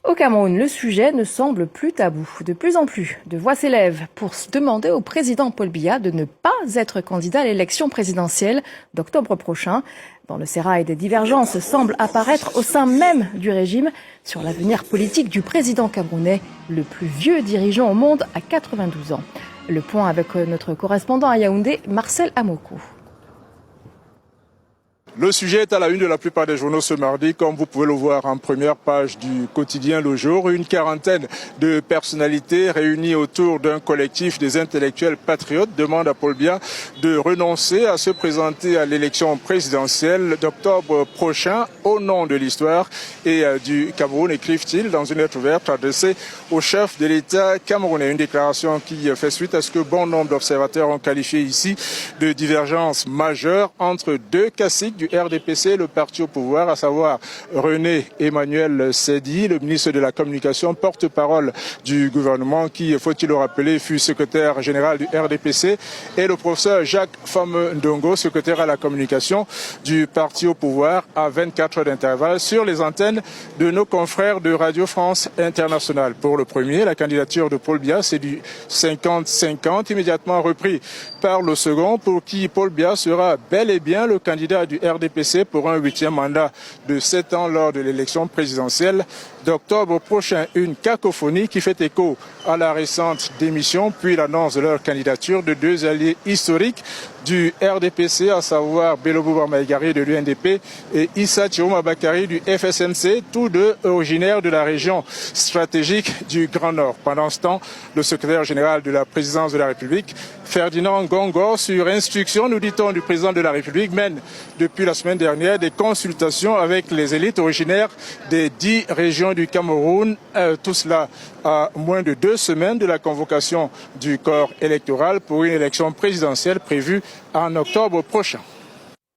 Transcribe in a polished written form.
Au Cameroun, le sujet ne semble plus tabou. De plus en plus de voix s'élèvent pour demander au président Paul Biya de ne pas être candidat à l'élection présidentielle d'octobre prochain. Dans le sérail, des divergences semblent apparaître au sein même du régime sur l'avenir politique du président camerounais, le plus vieux dirigeant au monde à 92 ans. Le point avec notre correspondant à Yaoundé, Marcel Amoko. Le sujet est à la une de la plupart des journaux ce mardi, comme vous pouvez le voir en première page du quotidien Le Jour. Une quarantaine de personnalités réunies autour d'un collectif des intellectuels patriotes demandent à Paul Biya de renoncer à se présenter à l'élection présidentielle d'octobre prochain au nom de l'histoire et du Cameroun, écrivent-ils dans une lettre ouverte adressée au chef de l'État camerounais. Une déclaration qui fait suite à ce que bon nombre d'observateurs ont qualifié ici de divergence majeure entre deux caciques du RDPC, le parti au pouvoir, à savoir René Emmanuel Sedi, le ministre de la Communication, porte-parole du gouvernement, qui, faut-il le rappeler, fut secrétaire général du RDPC, et le professeur Jacques Fameux-Ndongo, secrétaire à la communication du parti au pouvoir, à 24 heures d'intervalle sur les antennes de nos confrères de Radio France Internationale. Pour le premier, la candidature de Paul Biya, c'est du 50-50, immédiatement repris par le second, pour qui Paul Biya sera bel et bien le candidat du RDPC pour un 8e mandat de 7 ans lors de l'élection présidentielle d'octobre prochain. Une cacophonie qui fait écho à la récente démission puis l'annonce de leur candidature de deux alliés historiques du RDPC, à savoir Bello Bouba Maïgari de l'UNDP et Issa Chioma Bakari du FSMC, tous deux originaires de la région stratégique du Grand Nord. Pendant ce temps, le secrétaire général de la présidence de la République, Ferdinand Gongor, sur instruction, nous dit-on, du président de la République, mène depuis la semaine dernière des consultations avec les élites originaires des 10 régions du Cameroun, tout cela à moins de 2 semaines de la convocation du corps électoral pour une élection présidentielle prévue en octobre prochain.